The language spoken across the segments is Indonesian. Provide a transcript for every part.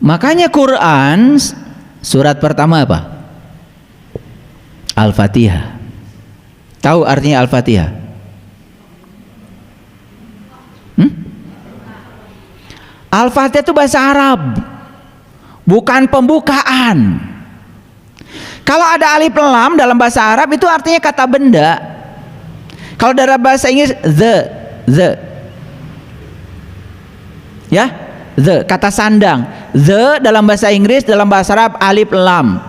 Makanya Quran surat pertama apa? Al-Fatihah. Tahu artinya Al-Fatihah? Al-Fatihah itu bahasa Arab, bukan pembukaan. Kalau ada alif lam dalam bahasa Arab itu artinya kata benda. Kalau dalam bahasa Inggris the, ya, the kata sandang. The dalam bahasa Inggris, dalam bahasa Arab alif lam.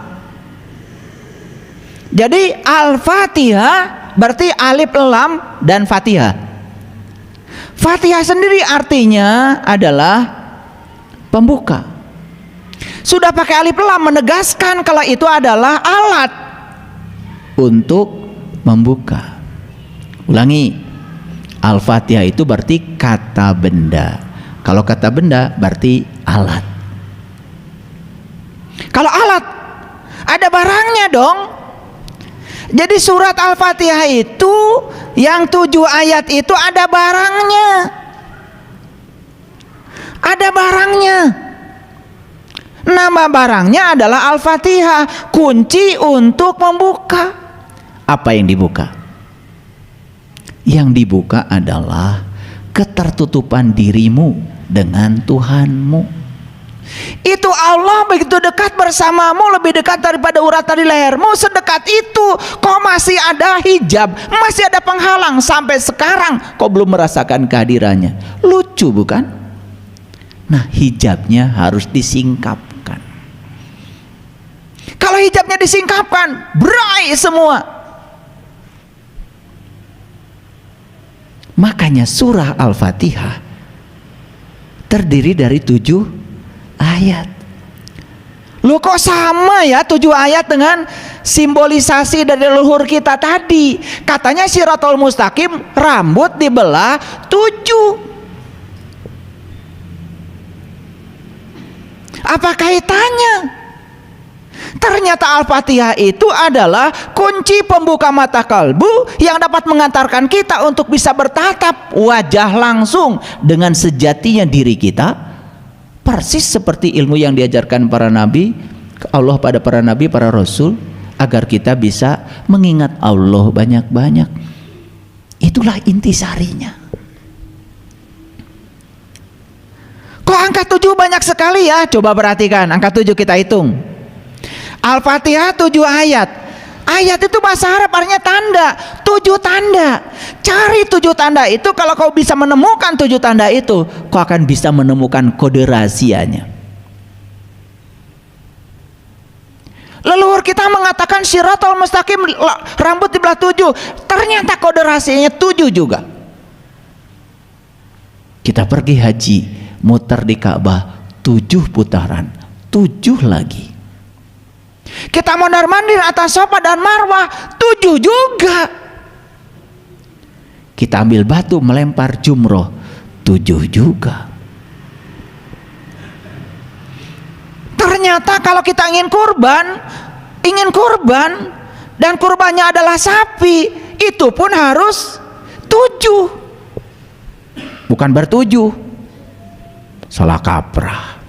Jadi Al-Fatihah berarti alif lam dan Fatihah. Fatihah sendiri artinya adalah pembuka. Sudah pakai alif lam menegaskan kalau itu adalah alat untuk membuka. Ulangi, Al-Fatihah itu berarti kata benda. Kalau kata benda berarti alat. Kalau alat ada barangnya dong. Jadi surat Al-Fatihah itu yang 7 ayat itu ada barangnya. Ada barangnya. Nama barangnya adalah Al-Fatihah, kunci untuk membuka. Apa yang dibuka? Yang dibuka adalah ketertutupan dirimu dengan Tuhanmu. Itu Allah begitu dekat bersamamu, lebih dekat daripada urat tali lehermu. Sedekat itu kok masih ada hijab, masih ada penghalang. Sampai sekarang kok belum merasakan kehadirannya. Lucu bukan? Nah, hijabnya harus disingkapkan. Kalau hijabnya disingkapkan, berai semua. Makanya surah Al-Fatihah terdiri dari 7 ayat. Loh kok sama ya 7 ayat dengan simbolisasi dari leluhur kita tadi? Katanya Shirathul Mustaqim rambut dibelah 7. Apa kaitannya? Ternyata Al-Fatihah itu adalah kunci pembuka mata kalbu yang dapat mengantarkan kita untuk bisa bertatap wajah langsung dengan sejatinya diri kita. Persis seperti ilmu yang diajarkan para nabi, Allah pada para nabi, para rasul, agar kita bisa mengingat Allah banyak-banyak. Itulah intisarinya. Kok angka 7 banyak sekali ya? Coba perhatikan, angka 7 kita hitung. Al-Fatihah 7 ayat. Ayat itu bahasa Arab artinya tanda. 7 tanda. Cari 7 tanda itu. Kalau kau bisa menemukan 7 tanda itu, kau akan bisa menemukan kode rahasianya. Leluhur kita mengatakan Shirathul Mustaqim rambut dibelah 7. Ternyata kode rahasianya 7 juga. Kita pergi haji, muter di Ka'bah 7 putaran, 7 lagi. Kita mondar-mandir atas Safa dan Marwah 7 juga. Kita ambil batu melempar jumroh 7 juga. Ternyata kalau kita ingin kurban dan kurbannya adalah sapi, itu pun harus 7. Bukan ber-7. Salah kaprah.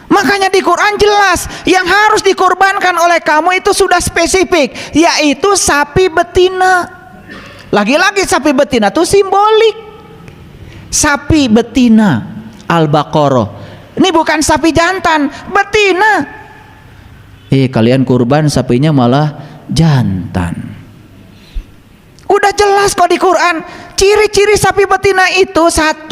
Makanya di Quran jelas yang harus dikorbankan oleh kamu itu sudah spesifik, yaitu sapi betina. Lagi-lagi sapi betina itu simbolik. Sapi betina Al-Baqarah. Ini bukan sapi jantan, betina. Kalian kurban sapinya malah jantan. Udah jelas kok di Quran. Ciri-ciri sapi betina itu: 1,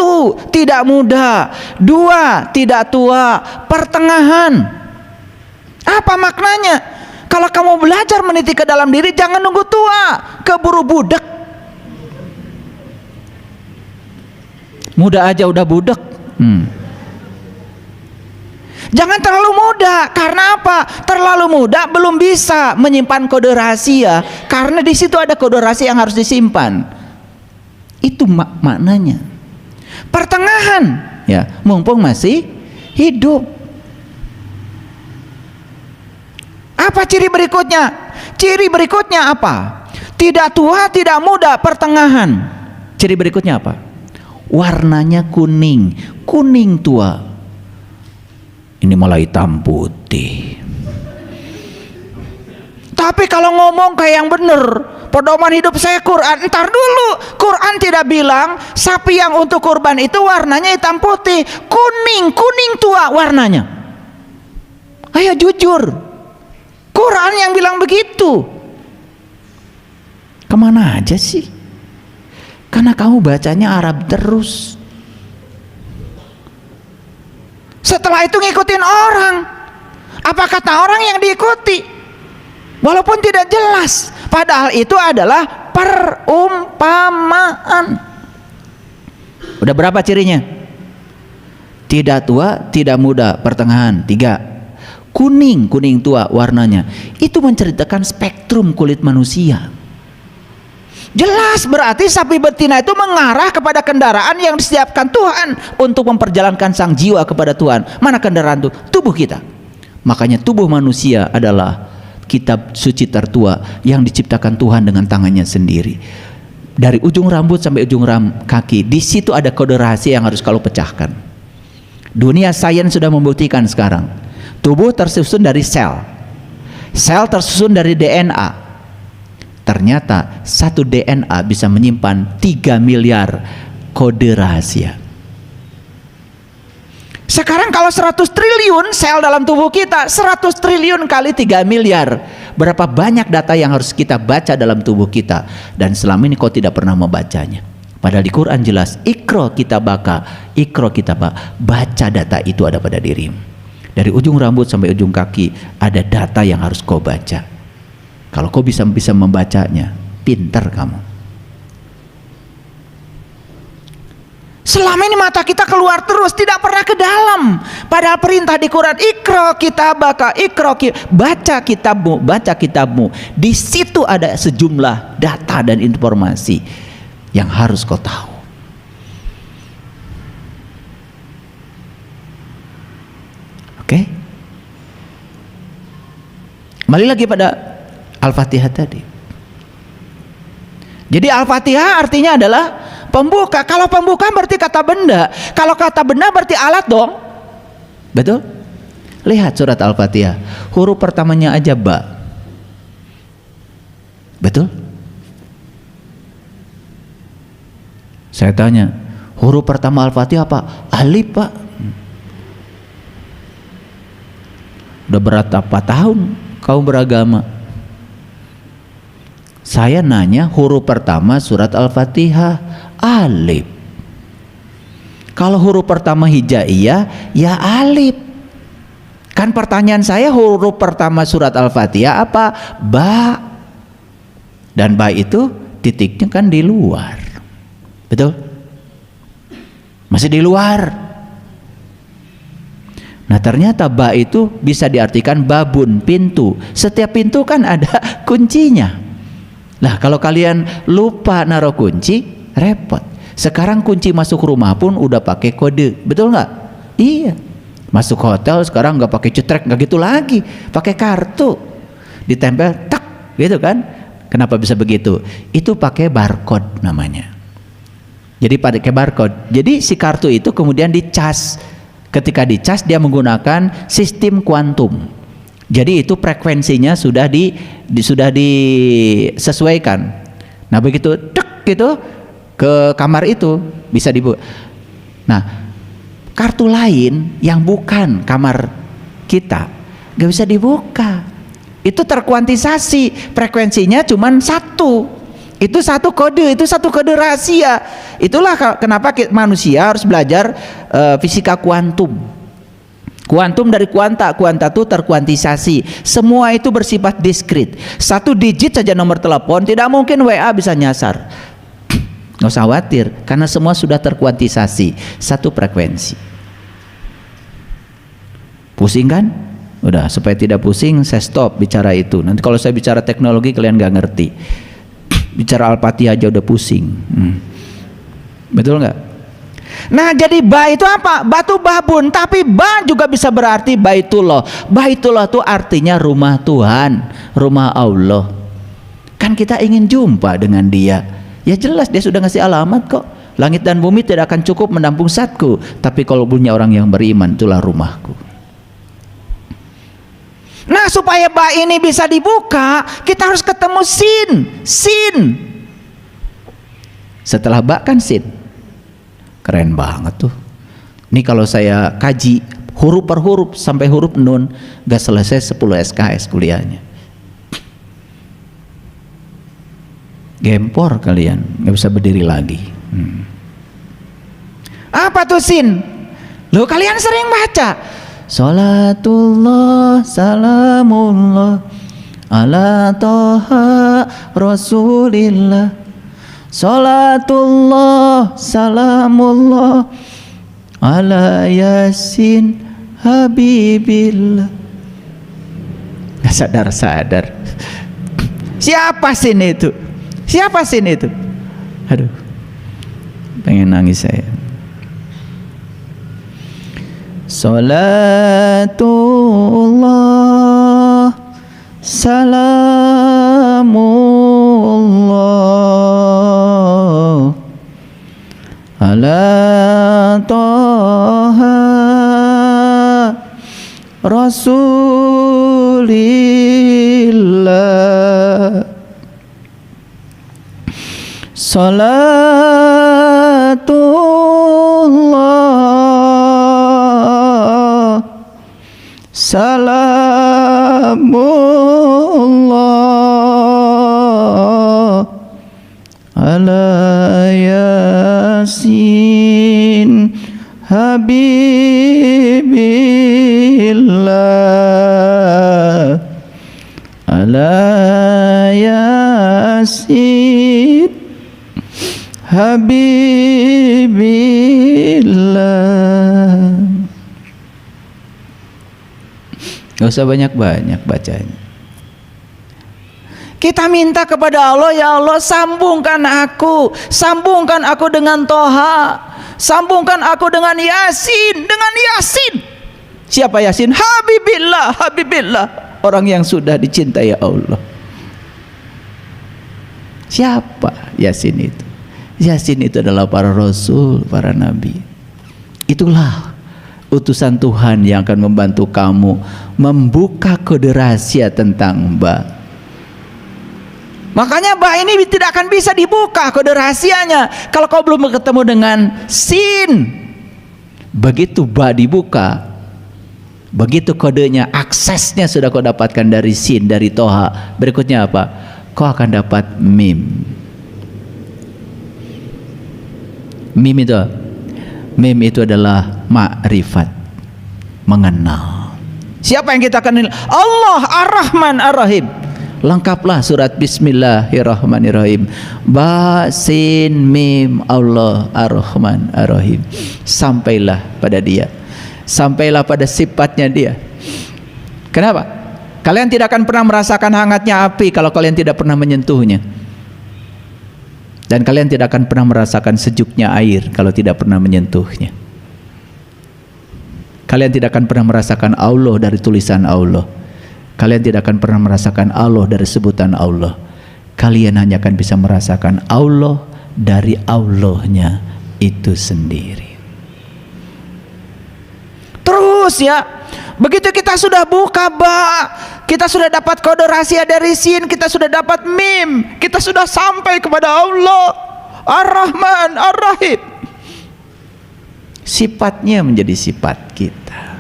tidak muda, 2, tidak tua, pertengahan. Apa maknanya? Kalau kamu belajar meniti ke dalam diri, jangan nunggu tua, keburu budek. Muda aja udah budek. Jangan terlalu muda. Karena apa? Terlalu muda belum bisa menyimpan kode rahasia, karena di situ ada kode rahasia yang harus disimpan. Itu maknanya. Pertengahan, ya, mumpung masih hidup. Apa ciri berikutnya? Ciri berikutnya apa? Tidak tua, tidak muda, pertengahan. Ciri berikutnya apa? warnanya kuning, kuning tua. Ini malah hitam putih. Tapi kalau ngomong kayak yang bener, pedoman hidup saya Quran. Ntar dulu, Quran tidak bilang sapi yang untuk kurban itu warnanya hitam putih, kuning, kuning tua warnanya. Ayo jujur, Quran yang bilang begitu. Kemana aja sih? Karena kamu bacanya Arab terus. Setelah itu ngikutin orang. Apa kata orang yang diikuti? Walaupun tidak jelas, padahal itu adalah perumpamaan. Udah berapa cirinya? Tidak tua, tidak muda, pertengahan. 3. Kuning, kuning tua warnanya. Itu menceritakan spektrum kulit manusia. Jelas berarti sapi betina itu mengarah kepada kendaraan yang disiapkan Tuhan untuk memperjalankan sang jiwa kepada Tuhan. Mana kendaraan itu? Tubuh kita. Makanya tubuh manusia adalah kitab suci tertua yang diciptakan Tuhan dengan tangannya sendiri. Dari ujung rambut sampai ujung kaki, di situ ada kode rahasia yang harus kalau pecahkan. Dunia sains sudah membuktikan sekarang. Tubuh tersusun dari sel. Sel tersusun dari DNA. Ternyata satu DNA bisa menyimpan 3 miliar kode rahasia. Sekarang kalau 100 triliun sel dalam tubuh kita, 100 triliun kali 3 miliar. Berapa banyak data yang harus kita baca dalam tubuh kita. Dan selama ini kau tidak pernah membacanya. Padahal di Quran jelas, Iqra kitabaka, Iqra kitabaka. Baca data itu ada pada dirimu. Dari ujung rambut sampai ujung kaki ada data yang harus kau baca. Kalau kau bisa membacanya, pintar kamu. Selama ini mata kita keluar terus, tidak pernah ke dalam. Padahal perintah di Quran, Iqra kitabaka, baca kitabmu, baca kitabmu. Di situ ada sejumlah data dan informasi yang harus kau tahu. Oke? Kembali lagi pada Al-Fatihah tadi. Jadi Al-Fatihah artinya adalah pembuka. Kalau pembuka berarti kata benda. Kalau kata benda berarti alat dong. Betul? Lihat surat Al-Fatihah. Huruf pertamanya aja ba. Betul? Saya tanya, huruf pertama Al-Fatihah apa? Alif, Pak. Udah berapa tahun kau beragama? Saya nanya huruf pertama surat Al-Fatihah alif. Kalau huruf pertama hijaiyah ya alif. Kan pertanyaan saya huruf pertama surat Al-Fatihah apa? Ba. Dan ba itu titiknya kan di luar. Betul? Masih di luar. Nah ternyata ba itu bisa diartikan babun, pintu. Setiap pintu kan ada kuncinya. Nah kalau kalian lupa naruh kunci, repot. Sekarang kunci masuk rumah pun udah pakai kode, betul nggak? Iya. Masuk hotel sekarang nggak pakai cetrek, nggak gitu lagi, pakai kartu, ditempel, tak, gitu kan? Kenapa bisa begitu? Itu pakai barcode namanya. Jadi pakai barcode. Jadi si kartu itu kemudian dicas. Ketika dicas dia menggunakan sistem kuantum. Jadi itu frekuensinya sudah disesuaikan. Nah begitu tek gitu ke kamar itu bisa dibuka. Nah kartu lain yang bukan kamar kita nggak bisa dibuka. Itu terkuantisasi, frekuensinya cuma 1. Itu satu kode rahasia. Itulah kenapa manusia harus belajar fisika kuantum. Kuantum dari kuanta, kuanta itu terkuantisasi. Semua itu bersifat diskrit. 1 digit saja nomor telepon tidak mungkin WA bisa nyasar. Nggak usah khawatir karena semua sudah terkuantisasi. 1 frekuensi. Pusing kan? Udah, supaya tidak pusing saya stop bicara itu. Nanti kalau saya bicara teknologi kalian nggak ngerti. Bicara Al-Fatihah aja udah pusing. Betul nggak? Nah jadi ba itu apa? Batu babun. Tapi ba juga bisa berarti baitullah. Baitullah itu artinya rumah Tuhan, rumah Allah. Kan kita ingin jumpa dengan dia. Ya jelas dia sudah ngasih alamat kok. Langit dan bumi tidak akan cukup menampung zatku, tapi kalbunya orang yang beriman itulah rumahku. Nah, supaya ba ini bisa dibuka, kita harus ketemu sin. Setelah ba kan sin. Keren banget tuh. Ini kalau saya kaji huruf per huruf sampai huruf nun, gak selesai 10 SKS kuliahnya. Gempor kalian, gak bisa berdiri lagi. Apa tuh sin? Loh, kalian sering baca Salatullah salamullah ala toha rasulillah. Salatullah salamullah ala yasin habibillah. Gak sadar. Siapa sin itu? Siapa sin itu? Aduh, pengen nangis saya. Salatullah salamullah ala toha rasulillah. Salatullah salamullah ala yasin habibillah ala yasin habibillah. Gak usah banyak-banyak bacanya. Kita minta kepada Allah, ya Allah sambungkan aku dengan Toha, sambungkan aku dengan Yasin, Siapa Yasin? Habibillah, orang yang sudah dicintai Allah. Siapa Yasin itu? Yasin itu adalah para rasul, para nabi. Itulah utusan Tuhan yang akan membantu kamu membuka kode rahasia tentang ba. Makanya ba ini tidak akan bisa dibuka kode rahasianya kalau kau belum ketemu dengan sin. Begitu ba dibuka, begitu kodenya, aksesnya sudah kau dapatkan dari sin, dari toha. Berikutnya apa? Kau akan dapat mim. Mim itu adalah ma'rifat, mengenal. Siapa yang kita kenal? Allah Ar-Rahman Ar-Rahim. Lengkaplah surat Bismillahirrahmanirrahim. Ba sin mim Allah Ar-Rahman Ar-Rahim. Sampailah pada dia, sampailah pada sifatnya dia. Kenapa? Kalian tidak akan pernah merasakan hangatnya api kalau kalian tidak pernah menyentuhnya. Dan kalian tidak akan pernah merasakan sejuknya air kalau tidak pernah menyentuhnya. Kalian tidak akan pernah merasakan Allah dari tulisan Allah. Kalian tidak akan pernah merasakan Allah dari sebutan Allah. Kalian hanya akan bisa merasakan Allah dari Allahnya itu sendiri. Terus ya, begitu kita sudah buka ba, kita sudah dapat kode rahasia dari sin, kita sudah dapat mim, kita sudah sampai kepada Allah Ar-Rahman Ar-Rahim. Sifatnya menjadi sifat kita.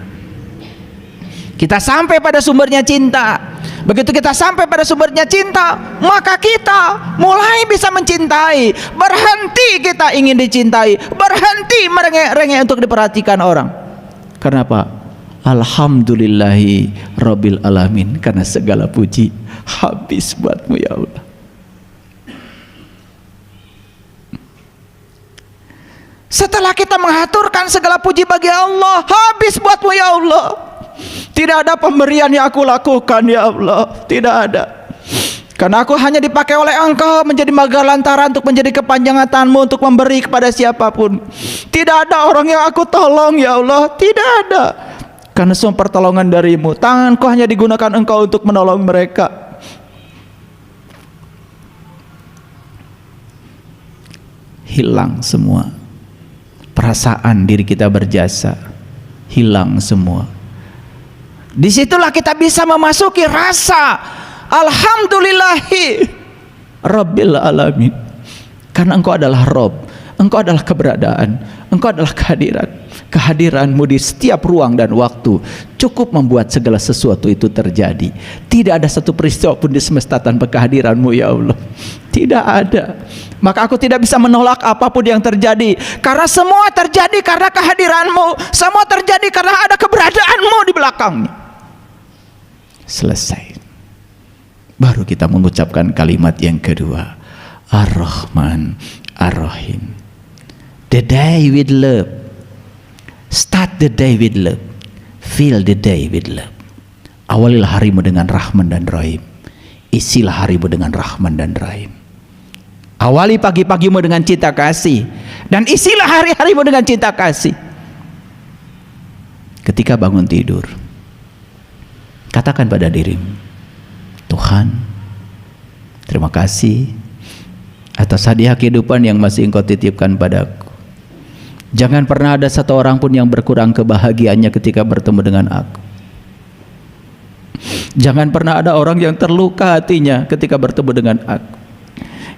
Kita sampai pada sumbernya cinta. Begitu kita sampai pada sumbernya cinta, maka kita mulai bisa mencintai. Berhenti kita ingin dicintai, berhenti merengek-rengek untuk diperhatikan orang. Kenapa? Alhamdulillahi Rabbil Alamin, karena segala puji habis buatmu ya Allah. Setelah kita mengaturkan segala puji bagi Allah, habis buatmu ya Allah. Tidak ada pemberian yang aku lakukan ya Allah, tidak ada. Karena aku hanya dipakai oleh Engkau menjadi magalantaran untuk menjadi kepanjangan tanganmu untuk memberi kepada siapapun. Tidak ada orang yang aku tolong ya Allah, tidak ada. Karena semua pertolongan darimu, tanganku hanya digunakan Engkau untuk menolong mereka. hilang semua. Perasaan diri kita berjasa hilang semua. Disitulah kita bisa memasuki rasa alhamdulillahi rabbil alamin. Karena Engkau adalah Rob, Engkau adalah keberadaan, Engkau adalah kehadiran. Kehadiranmu di setiap ruang dan waktu cukup membuat segala sesuatu itu terjadi. Tidak ada satu peristiwa pun di semesta tanpa kehadiranmu ya Allah. Tidak ada. Maka aku tidak bisa menolak apapun yang terjadi, karena semua terjadi karena kehadiranmu. Semua terjadi karena ada keberadaanmu di belakangnya. Selesai. Baru kita mengucapkan kalimat yang kedua, Ar-Rahman Ar-Rahim. The day with love. Start the day with love. Fill the day with love. Awalilah harimu dengan Rahman dan Rahim. Isilah harimu dengan Rahman dan Rahim. Awali pagi-pagimu dengan cinta kasih, dan isilah hari-harimu dengan cinta kasih. Ketika bangun tidur, katakan pada dirimu, Tuhan, terima kasih atas hadiah kehidupan yang masih Engkau titipkan padaku. Jangan pernah ada satu orang pun yang berkurang kebahagiaannya ketika bertemu dengan aku. Jangan pernah ada orang yang terluka hatinya ketika bertemu dengan aku.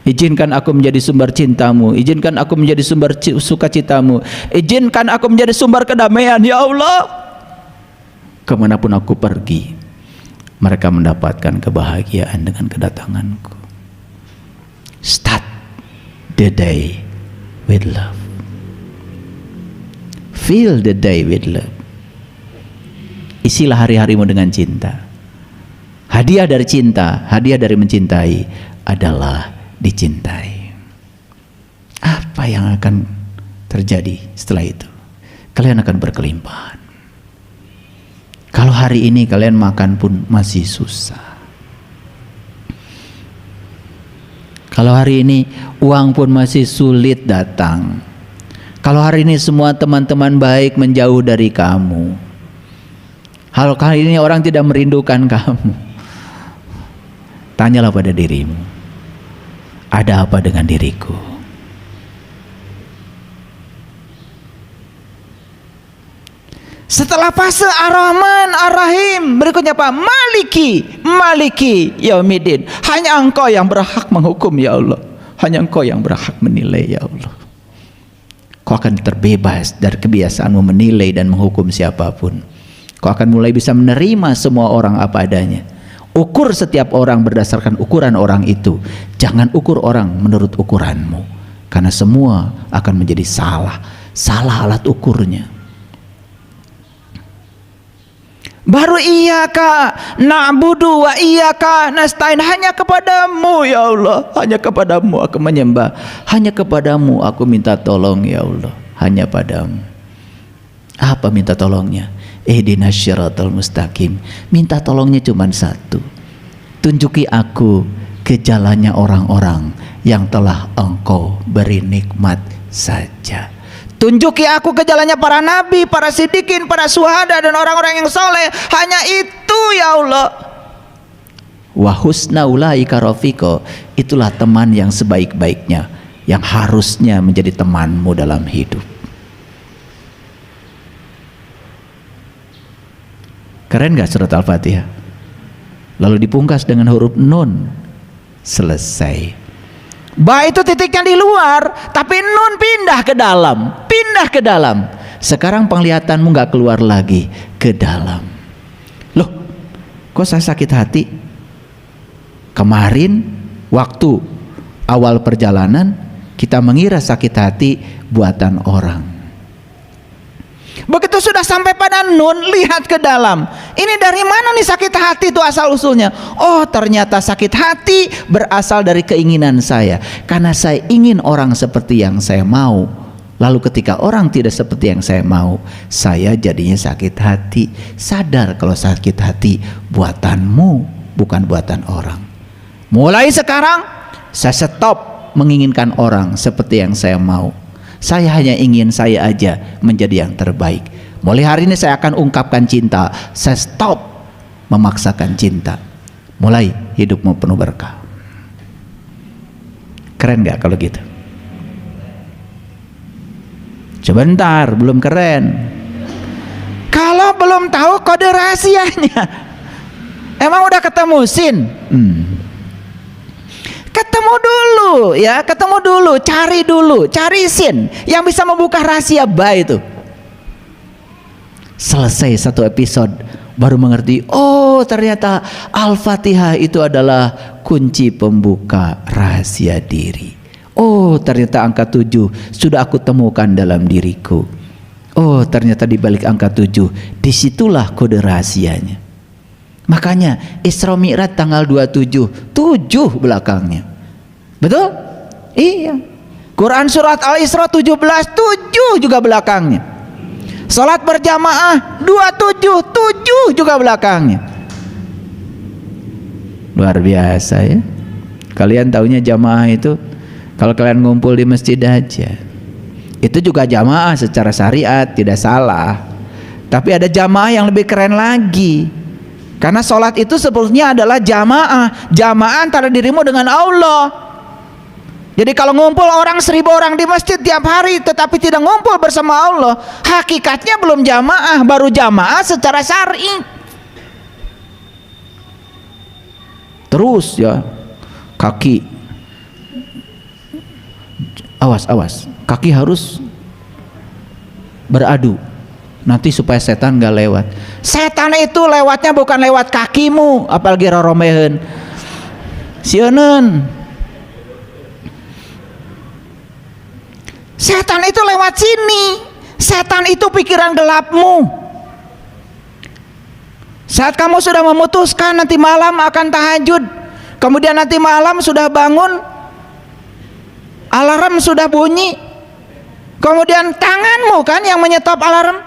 Izinkan aku menjadi sumber cintamu, izinkan aku menjadi sumber sukacitamu, izinkan aku menjadi sumber kedamaian ya Allah. Kemanapun aku pergi, mereka mendapatkan kebahagiaan dengan kedatanganku. Start the day with love. Fill the day with love. Isilah hari-harimu dengan cinta. Hadiah dari cinta, hadiah dari mencintai adalah dicintai. Apa yang akan terjadi setelah itu? Kalian akan berkelimpahan. Kalau hari ini kalian makan pun masih susah, kalau hari ini uang pun masih sulit datang, kalau hari ini semua teman-teman baik menjauh dari kamu, kalau kali ini orang tidak merindukan kamu, tanyalah pada dirimu, ada apa dengan diriku? Setelah fase Ar-Rahman Ar-Rahim, berikutnya apa? Maliki Yaumiddin. Hanya Engkau yang berhak menghukum ya Allah. Hanya Engkau yang berhak menilai ya Allah. Kau akan terbebas dari kebiasaanmu menilai dan menghukum siapapun. Kau akan mulai bisa menerima semua orang apa adanya. Ukur setiap orang berdasarkan ukuran orang itu. Jangan ukur orang menurut ukuranmu, karena semua akan menjadi salah alat ukurnya. Baru iyyaka na'budu wa iyyaka nasta'in. Hanya kepadamu ya Allah, hanya kepadamu aku menyembah, hanya kepadamu aku minta tolong ya Allah, hanya padamu. Apa minta tolongnya? Ihdinas syiratal mustaqim. Minta tolongnya cuma satu, tunjuki aku ke jalannya orang-orang yang telah Engkau beri nikmat saja. Tunjuki aku ke jalannya para nabi, para siddiqin, para syuhada, dan orang-orang yang soleh. Hanya itu ya Allah. Wa husna ulaika rafiqa. Itulah teman yang sebaik-baiknya, yang harusnya menjadi temanmu dalam hidup. Keren gak surat Al-Fatihah? Lalu dipungkas dengan huruf nun. Selesai. Ba itu titiknya di luar, tapi nun pindah ke dalam. Pindah ke dalam. Sekarang penglihatanmu gak keluar lagi, ke dalam. Loh, kok saya sakit hati? Kemarin waktu awal perjalanan kita mengira sakit hati buatan orang. Begitu sudah sampai pada nun, lihat ke dalam. Ini dari mana nih sakit hati itu asal usulnya? Oh, ternyata sakit hati berasal dari keinginan saya. Karena saya ingin orang seperti yang saya mau. Lalu ketika orang tidak seperti yang saya mau, saya jadinya sakit hati. Sadar kalau sakit hati buatanmu, bukan buatan orang. Mulai sekarang saya stop menginginkan orang seperti yang saya mau. Saya hanya ingin saya aja menjadi yang terbaik. Mulai hari ini saya akan ungkapkan cinta. Saya stop memaksakan cinta. Mulai hidupmu penuh berkah. Keren gak kalau gitu? Sebentar, belum keren. Kalau belum tahu kode rahasianya, emang udah ketemu sin? Ketemu dulu ya, ketemu dulu, cari sin yang bisa membuka rahasia ba itu. Selesai satu episode, baru mengerti, oh ternyata Al-Fatihah itu adalah kunci pembuka rahasia diri. Oh ternyata angka 7 sudah aku temukan dalam diriku. Oh ternyata di balik angka 7 disitulah kode rahasianya. Makanya Isra Mi'raj tanggal 27, 7 belakangnya. Betul? Iya. Quran surat Al-Isra 17, 7 juga belakangnya. Salat berjamaah 27, 7 juga belakangnya. Luar biasa ya. Kalian taunya jamaah itu kalau kalian ngumpul di masjid aja. Itu juga jamaah secara syariat, tidak salah. Tapi ada jamaah yang lebih keren lagi. Karena sholat itu sebetulnya adalah jamaah. Jamaah antara dirimu dengan Allah. Jadi kalau ngumpul orang 1000 orang di masjid tiap hari tetapi tidak ngumpul bersama Allah, hakikatnya belum jamaah, baru jamaah secara syar'i. Terus ya, kaki, awas, kaki harus beradu. Nanti supaya setan gak lewat. Setan itu lewatnya bukan lewat kakimu, apalagi roromeheun. Sieuneun. Setan itu lewat sini. Setan itu pikiran gelapmu. Saat kamu sudah memutuskan nanti malam akan tahajud, kemudian nanti malam sudah bangun, alarm sudah bunyi, kemudian tanganmu kan yang menyetop alarm.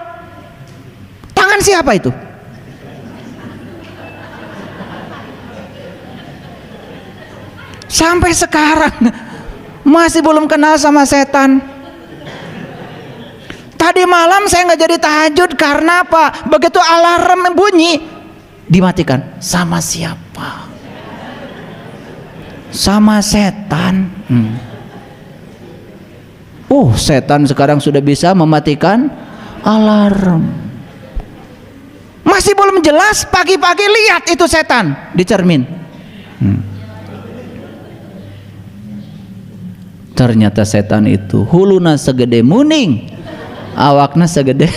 Tangan siapa itu? Sampai sekarang masih belum kenal sama setan. Tadi malam saya nggak jadi tahajud karena apa? Begitu alarm bunyi dimatikan. Sama siapa? Sama setan. Setan sekarang sudah bisa mematikan alarm. Masih belum jelas, pagi-pagi lihat itu setan di cermin. Ternyata setan itu huluna segede muning, awakna segede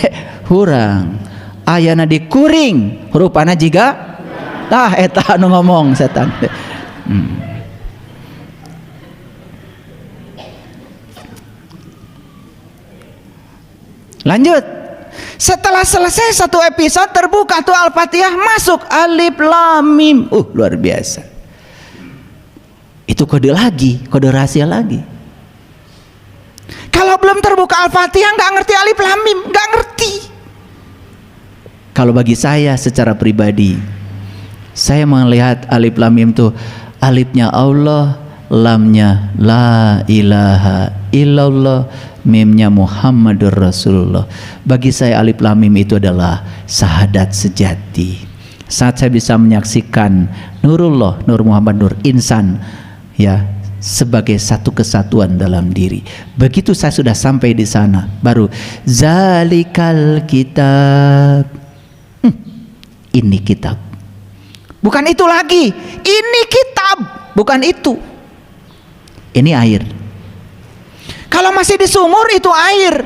hurang, ayana dikuring, rupana jiga eta anu ngomong setan. Lanjut. Setelah selesai satu episode, terbuka tuh Al-Fatihah, masuk alif lam mim. Luar biasa. Itu kode lagi, kode rahasia lagi. Kalau belum terbuka Al-Fatihah nggak ngerti alif lam mim, nggak ngerti. Kalau bagi saya secara pribadi, saya melihat alif lam mim tuh alifnya Allah, lamnya la ilaha illallah, mimnya Muhammadur Rasulullah. Bagi saya alif lam mim itu adalah syahadat sejati. Saat saya bisa menyaksikan Nurullah, Nur Muhammad, Nur Insan ya, sebagai satu kesatuan dalam diri. Begitu saya sudah sampai di sana, baru zalikal kitab. Ini kitab. Bukan itu lagi. Ini kitab, bukan itu. Ini air. Kalau masih di sumur itu air.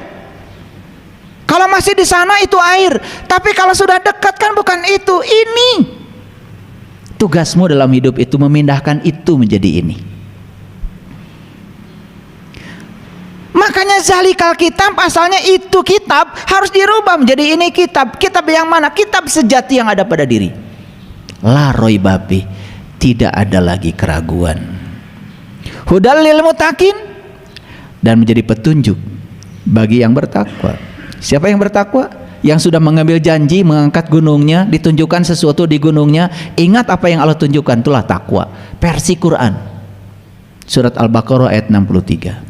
Kalau masih di sana itu air. Tapi kalau sudah dekat kan bukan itu, ini. Tugasmu dalam hidup itu memindahkan itu menjadi ini. Makanya zalikal kitab asalnya itu kitab harus dirubah menjadi ini kitab. Kitab yang mana? Kitab sejati yang ada pada diri. La raiba fi, tidak ada lagi keraguan. Hudal lil muttaqin, dan menjadi petunjuk bagi yang bertakwa. Siapa yang bertakwa? Yang sudah mengambil janji mengangkat gunungnya, ditunjukkan sesuatu di gunungnya, ingat apa yang Allah tunjukkan, itulah takwa. Versi Quran surat Al-Baqarah ayat 63.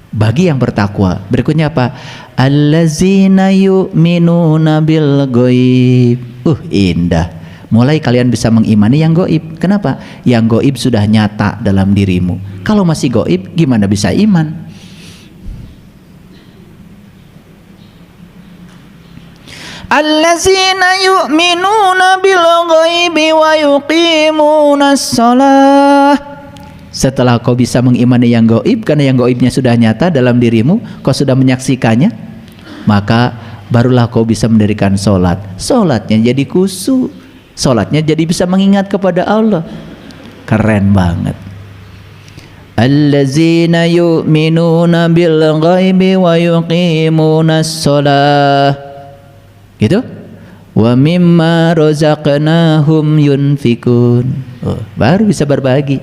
Bagi yang bertakwa, berikutnya apa? Allazina yu'minuna bil ghaib. Indah. Mulai kalian bisa mengimani yang gaib. Kenapa? Yang gaib sudah nyata dalam dirimu. Kalau masih gaib, gimana bisa iman? Allazina yu'minuna bil ghaibi wa yuqimunas shalah. Setelah kau bisa mengimani yang gaib, karena yang gaibnya sudah nyata dalam dirimu, kau sudah menyaksikannya, maka barulah kau bisa mendirikan sholat. Sholatnya jadi khusyuk, sholatnya jadi bisa mengingat kepada Allah. Keren banget. Allazina yu'minuna bil ghaibi wa yuqimunas shalah. Gitu? Wa mimma razaqnahum yunfikun. Oh, baru bisa berbagi.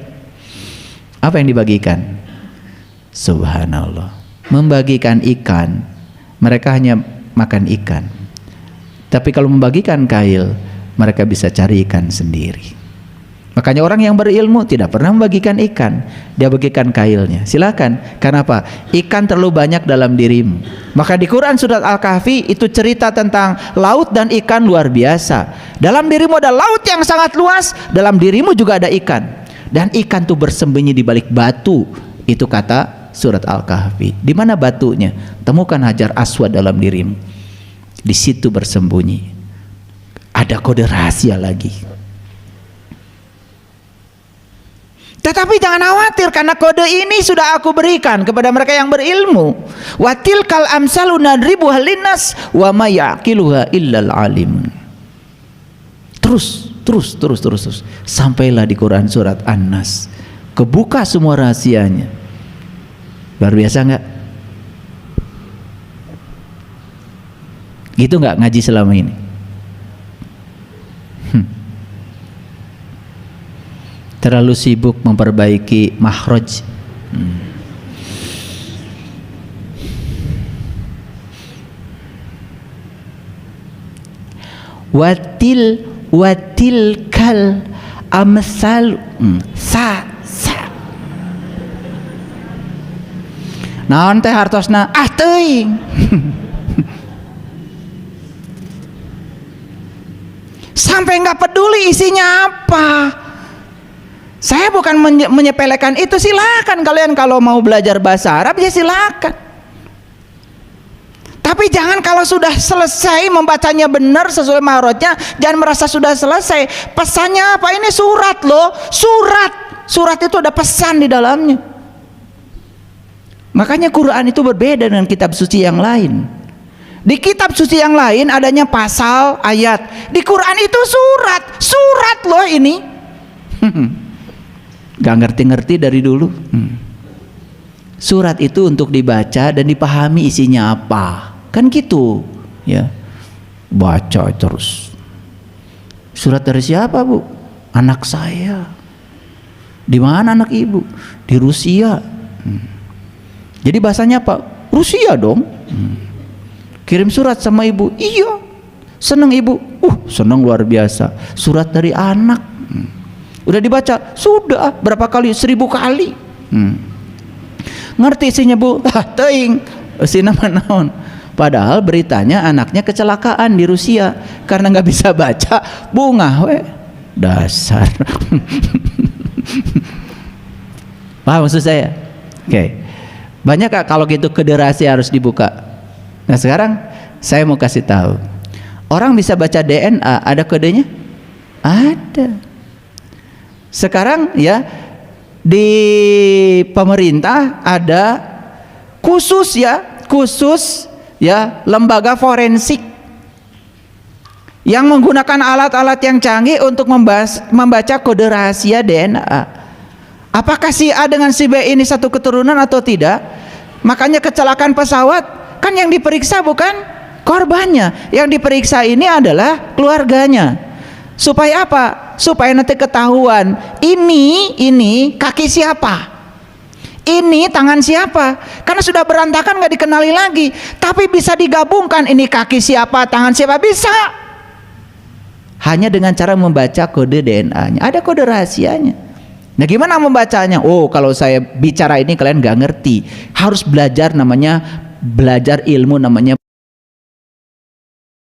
Apa yang dibagikan? Subhanallah. Membagikan ikan, mereka hanya makan ikan. Tapi kalau membagikan kail, mereka bisa cari ikan sendiri. Makanya orang yang berilmu tidak pernah membagikan ikan, dia bagikan kailnya. Silakan. Kenapa? Ikan terlalu banyak dalam dirimu. Maka di Quran surat Al-Kahfi itu cerita tentang laut dan ikan luar biasa. Dalam dirimu ada laut yang sangat luas, dalam dirimu juga ada ikan. Dan ikan itu bersembunyi di balik batu. Itu kata surat Al-Kahfi. Di mana batunya? Temukan Hajar Aswad dalam dirimu. Di situ bersembunyi. Ada kode rahasia lagi. Tetapi jangan khawatir, karena kode ini sudah aku berikan kepada mereka yang berilmu. Wa tilkal amsalu nadribuha linnas wa ma yaqiluha illal alimun. Terus sampailah di Quran surat An-Nas, kebuka semua rahasianya. Luar biasa enggak? Gitu enggak ngaji selama ini? Terlalu sibuk memperbaiki makhraj. Watil kal amsal sa naon teh hartosna teuing. Sampai nggak peduli isinya apa. Saya bukan menyepelekan itu, silakan kalian kalau mau belajar bahasa Arab ya silakan. Tapi jangan kalau sudah selesai membacanya benar sesuai mahrajnya, jangan merasa sudah selesai. Pesannya apa? Ini surat loh, surat itu ada pesan di dalamnya. Makanya Quran itu berbeda dengan kitab suci yang lain. Di kitab suci yang lain adanya pasal, ayat. Di Quran itu surat loh ini. Gak ngerti-ngerti dari dulu. Surat itu untuk dibaca dan dipahami isinya apa, kan gitu ya. Baca terus. Surat dari siapa, Bu? Anak saya. Di mana anak ibu? Di Rusia. Jadi bahasanya apa? Rusia dong. Kirim surat sama ibu. Iya. Seneng ibu. Seneng luar biasa. Surat dari anak. Udah dibaca? Sudah. Berapa kali? 1000 kali. Ngerti isinya, Bu? Teuing. Sina naon. Padahal beritanya anaknya kecelakaan di Rusia karena nggak bisa baca. Bunga we. Dasar. Paham maksud saya? Oke. Banyak Kak kalau gitu kode rahasia harus dibuka. Nah sekarang saya mau kasih tahu. Orang bisa baca DNA, ada kodenya? Ada. Sekarang ya di pemerintah ada khusus ya lembaga forensik yang menggunakan alat-alat yang canggih untuk membaca kode rahasia DNA. Apakah si A dengan si B ini satu keturunan atau tidak? Makanya kecelakaan pesawat kan yang diperiksa bukan korbannya, yang diperiksa ini adalah keluarganya. Supaya apa? Supaya nanti ketahuan ini kaki siapa, ini tangan siapa. Karena sudah berantakan nggak dikenali lagi. Tapi bisa digabungkan, ini kaki siapa, tangan siapa, bisa. Hanya dengan cara membaca kode DNA-nya. Ada kode rahasianya. Nah gimana membacanya? Oh kalau saya bicara ini kalian nggak ngerti. Harus belajar ilmu namanya